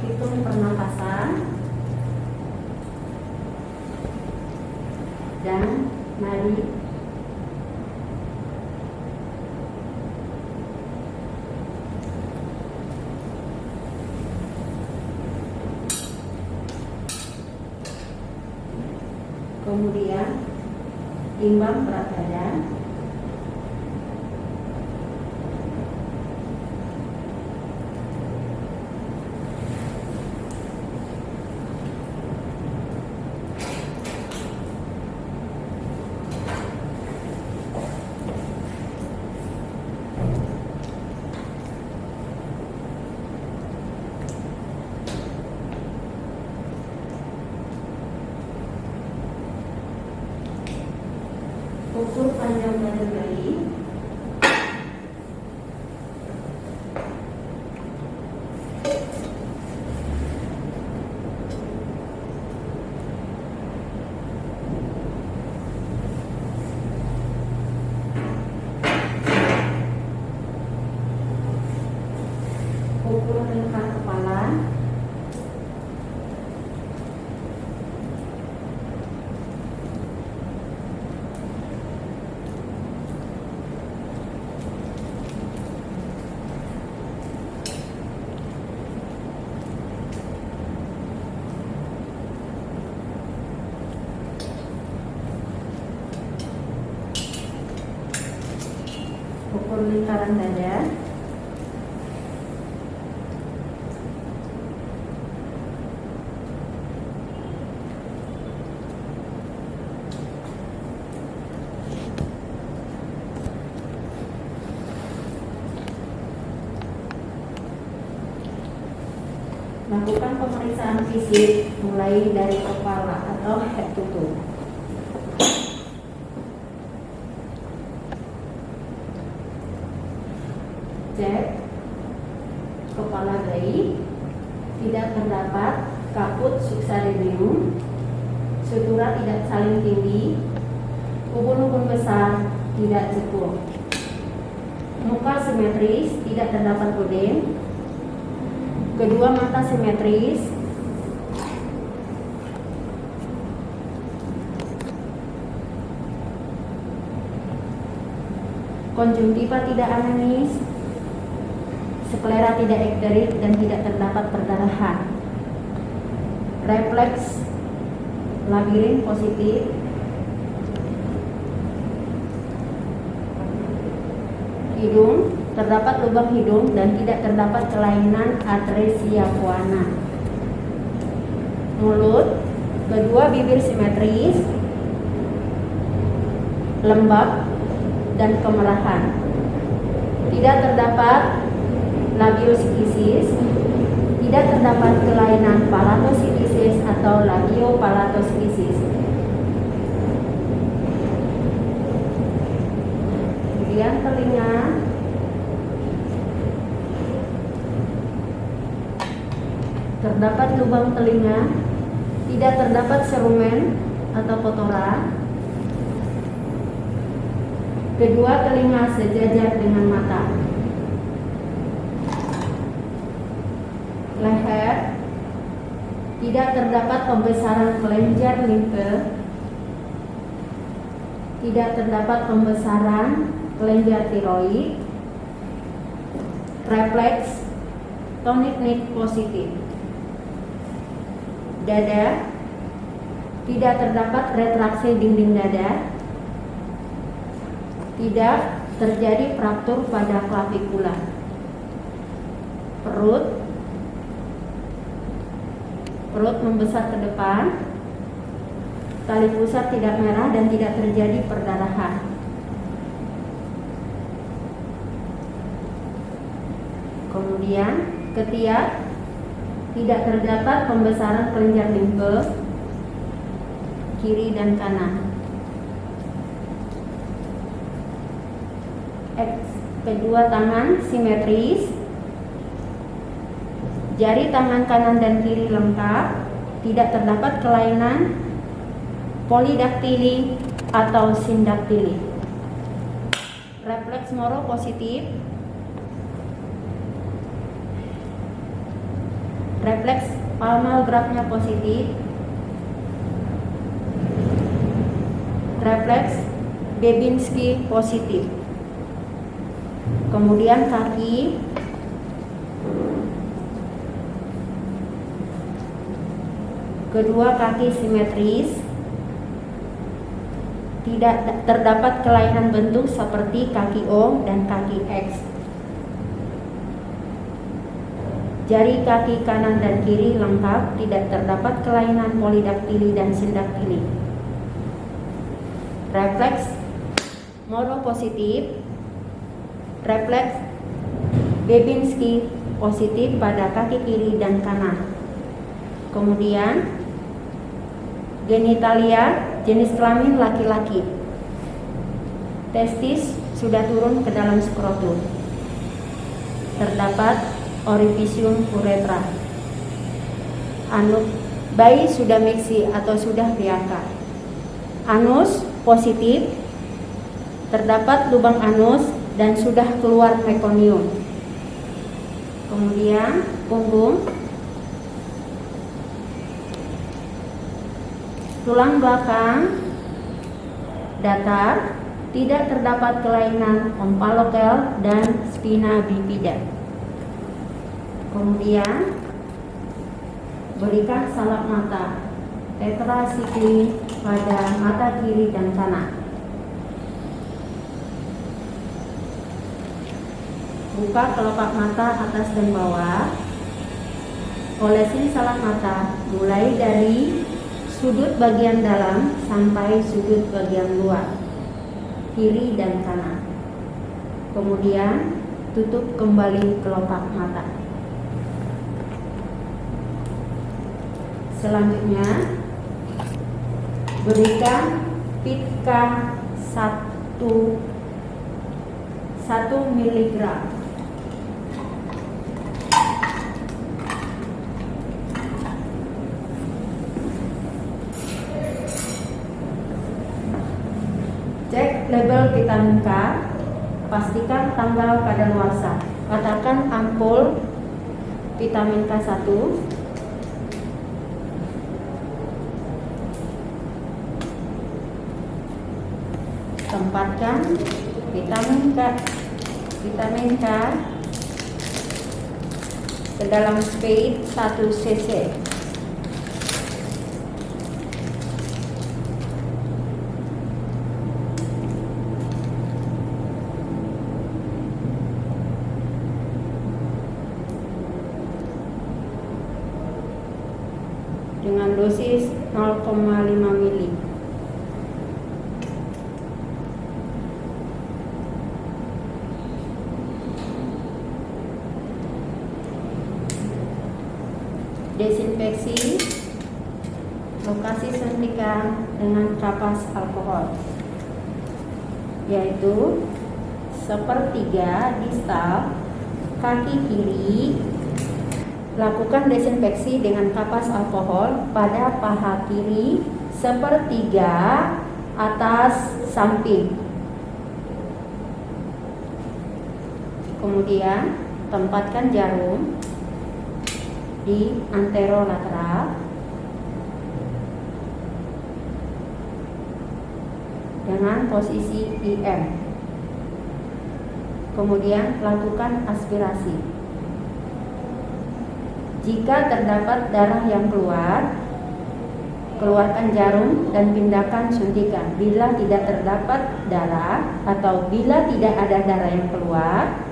Hitung pernapasan dan nadi. Kemudian timbang berat badan. Ukur panjang badan bayi. Ukur lingkar kepala. Ukur lingkaran dada. Lakukan pemeriksaan fisik mulai dari kepala atau head to toe. Cek kepala bayi, tidak terdapat kaput subsaridium, sutura tidak saling tinggi, ubun-ubun besar tidak jepul, muka simetris, tidak terdapat puding, kedua mata simetris, konjungtiva tidak anemis, sklera tidak ekterik dan tidak terdapat perdarahan. Refleks labirin positif. Hidung, terdapat lubang hidung dan tidak terdapat kelainan atresia coana. Mulut, kedua bibir simetris, lembab dan kemerahan. Tidak terdapat labioskisis, tidak terdapat kelainan palatosidisis atau labiopalatosidisis. Kemudian telinga, terdapat lubang telinga, tidak terdapat serumen atau kotoran. Kedua telinga sejajar dengan mata. Leher, tidak terdapat pembesaran kelenjar limfe, tidak terdapat pembesaran kelenjar tiroid. Refleks tonic nik positif. Dada, tidak terdapat retraksi dinding dada, tidak terjadi fraktur pada klavikula. Perut membesar ke depan, tali pusat tidak merah dan tidak terjadi perdarahan. Kemudian ketiak, tidak terdapat pembesaran kelenjar limfe kiri dan kanan. Kedua tangan simetris. Jari tangan kanan dan kiri lengkap. Tidak terdapat kelainan polidaktili atau sindaktili. Refleks Moro positif. Refleks palmar geraknya positif. Refleks Babinski positif. Kemudian kaki. Kedua kaki simetris. Tidak terdapat kelainan bentuk seperti kaki O dan kaki X. Jari kaki kanan dan kiri lengkap, tidak terdapat kelainan polidaktili dan sindaktili. Refleks Moro positif. Refleks Babinski positif pada kaki kiri dan kanan. Kemudian genitalia jenis kelamin laki-laki. Testis sudah turun ke dalam skrotum. Terdapat orifisium uretra. Bayi sudah miksi atau sudah diangkat. Anus positif. Terdapat lubang anus dan sudah keluar mekonium. Kemudian punggung. Tulang belakang datar, tidak terdapat kelainan ompalokel dan spina bifida. Kemudian berikan salak mata tetrasikli pada mata kiri dan kanan. Buka kelopak mata atas dan bawah. Olesin salak mata mulai dari sudut bagian dalam sampai sudut bagian luar, kiri dan kanan. Kemudian tutup kembali kelopak mata. Selanjutnya berikan pitka 1 mg. Cek label vitamin K, pastikan tanggal kadaluarsa. Katakan ampul vitamin K1. Tempatkan vitamin K ke dalam spade 1 cc. Dengan dosis 0,5 mili. Desinfeksi lokasi suntikan dengan kapas alkohol, yaitu 1/3 distal kaki kiri. Lakukan desinfeksi dengan kapas alkohol pada paha kiri 1/3 atas samping. Kemudian tempatkan jarum di anterolateral dengan posisi IM. Kemudian lakukan aspirasi. Jika terdapat darah yang keluar, keluarkan jarum dan pindahkan suntikan. Bila tidak terdapat darah atau bila tidak ada darah yang keluar,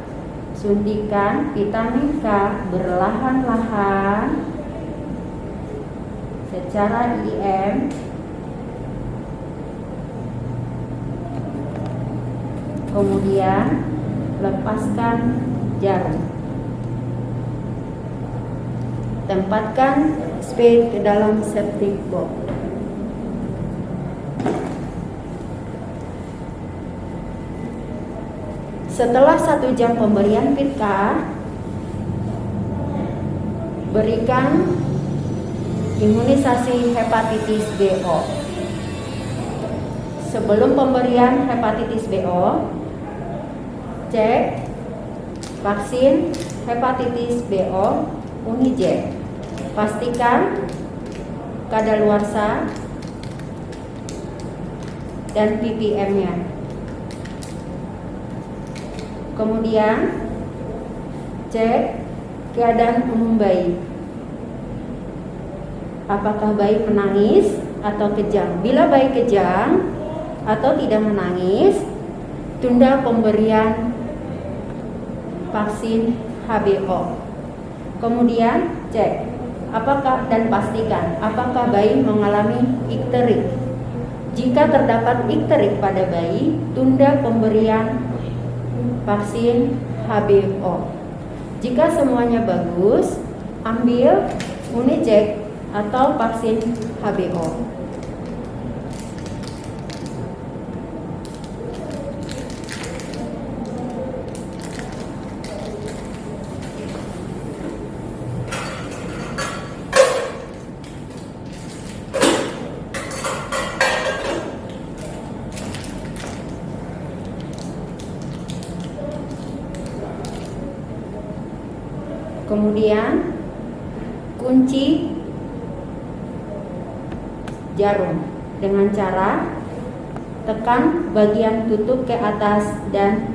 suntikan vitamin K berlahan-lahan secara IM kemudian lepaskan jarum. Tempatkan spade ke dalam septic box. Setelah 1 jam pemberian Pitka, berikan imunisasi hepatitis BO. Sebelum pemberian hepatitis BO, cek vaksin hepatitis BO Unijek. Pastikan kadaluarsa dan ppm-nya. Kemudian cek keadaan umum bayi. Apakah bayi menangis atau kejang? Bila bayi kejang atau tidak menangis, tunda pemberian vaksin HBO. Kemudian cek apakah dan pastikan apakah bayi mengalami ikterik. Jika terdapat ikterik pada bayi, tunda pemberian vaksin HBO. Jika semuanya bagus, ambil Unijek atau vaksin HBO. Kemudian kunci jarum dengan cara tekan bagian tutup ke atas dan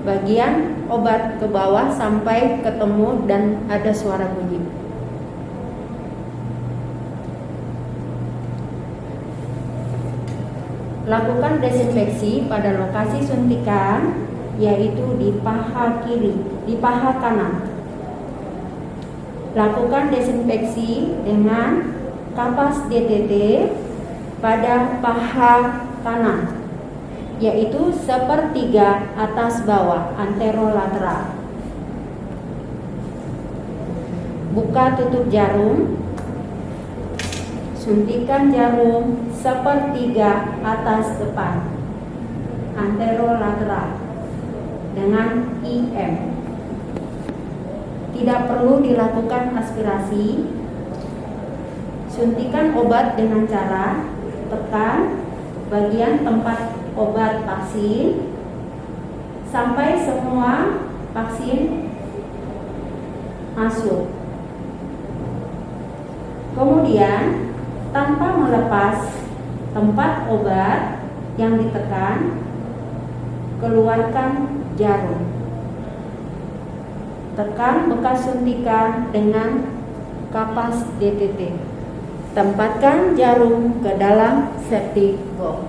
bagian obat ke bawah sampai ketemu dan ada suara bunyi. Lakukan desinfeksi pada lokasi suntikan, yaitu di paha kiri, di paha kanan. Lakukan desinfeksi dengan kapas DTT pada paha kanan, yaitu 1/3 atas bawah anterolateral. Buka tutup jarum, suntikan jarum 1/3 atas depan anterolateral dengan IM. Tidak perlu dilakukan aspirasi. Suntikan obat dengan cara tekan bagian tempat obat vaksin sampai semua vaksin masuk. Kemudian tanpa melepas tempat obat yang ditekan, keluarkan jarum. Tekan bekas suntikan dengan kapas DTT. Tempatkan jarum ke dalam safety box.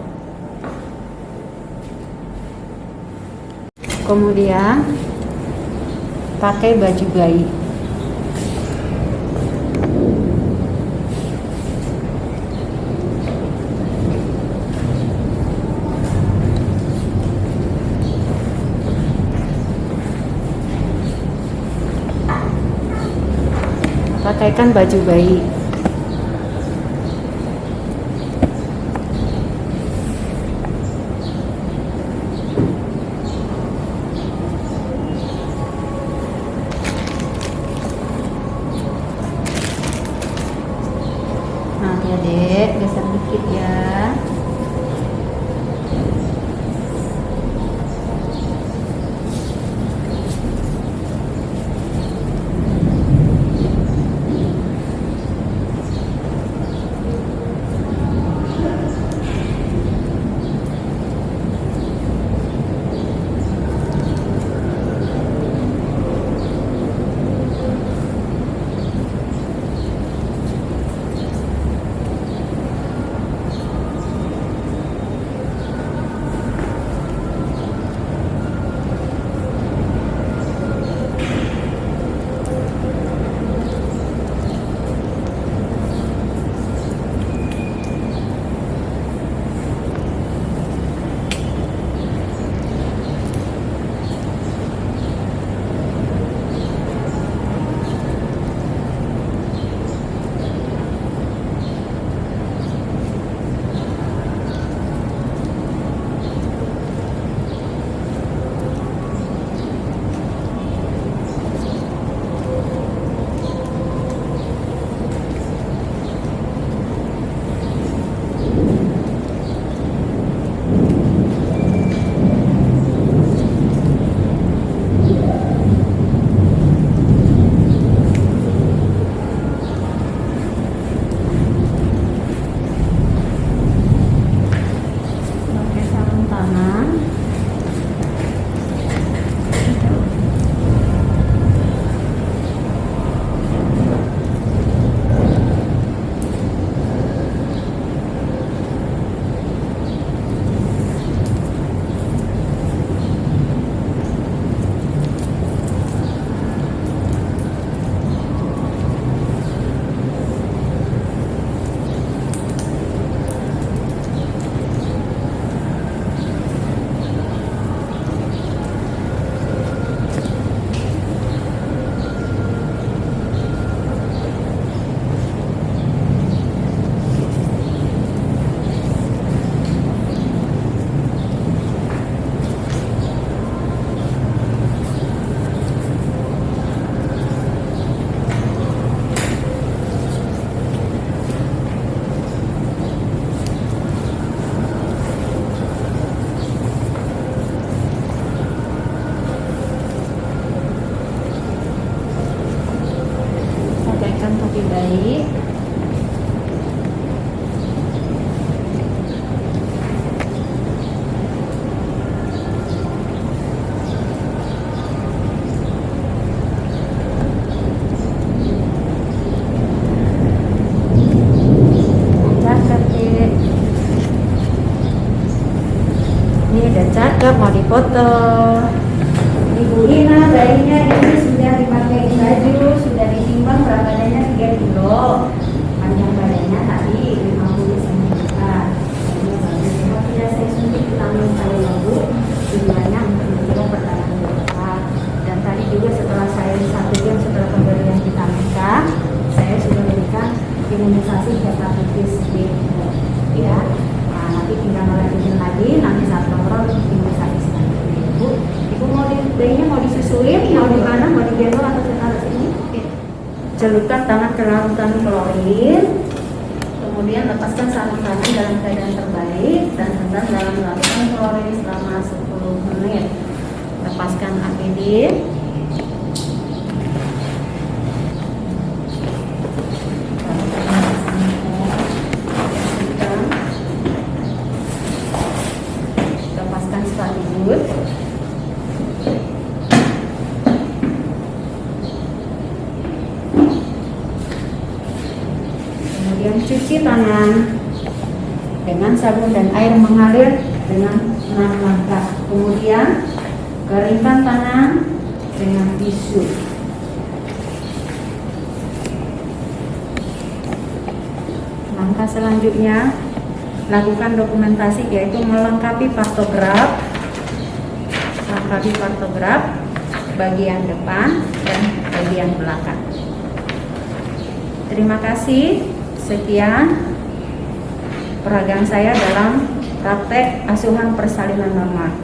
Kemudian pakai baju bayi. Pakaikan baju bayi. Nah ya dek, geser dikit ya. topi bayi. Ini udah cakep, mau dipoto. Ibu Ina bayinya ini sudah dipakai baju, sudah ditimbang berat badannya 3 kilo, panjang badannya tadi 50 cm. Sudah saya suntik vitamin saya lalu jumlahnya 4 kilo per dalam bulan. Dan tadi juga setelah saya 1 jam setelah pemberian vitamin K, saya sudah berikan imunisasi hepatitis B. Ya, nah, nanti tinggal melanjutin lagi nanti saat kontrol imunisasi selanjutnya. Ibu mau bayinya mau disusuin, mau di mana, mau digendong atau saya taruh sini? Celupkan tangan ke larutan klorin, kemudian lepaskan sarung tangan dalam keadaan terbalik dan rendam dalam larutan klorin selama 10 menit. Lepaskan APD. Lepaskan sekaligus. Kemudian cuci tangan dengan sabun dan air mengalir dengan 6 langkah. Kemudian keringkan tangan dengan tisu. Langkah selanjutnya, lakukan dokumentasi yaitu melengkapi partograf. Lengkapi partograf bagian depan dan bagian belakang. Terima kasih. Sekian peragaan saya dalam praktek asuhan persalinan normal.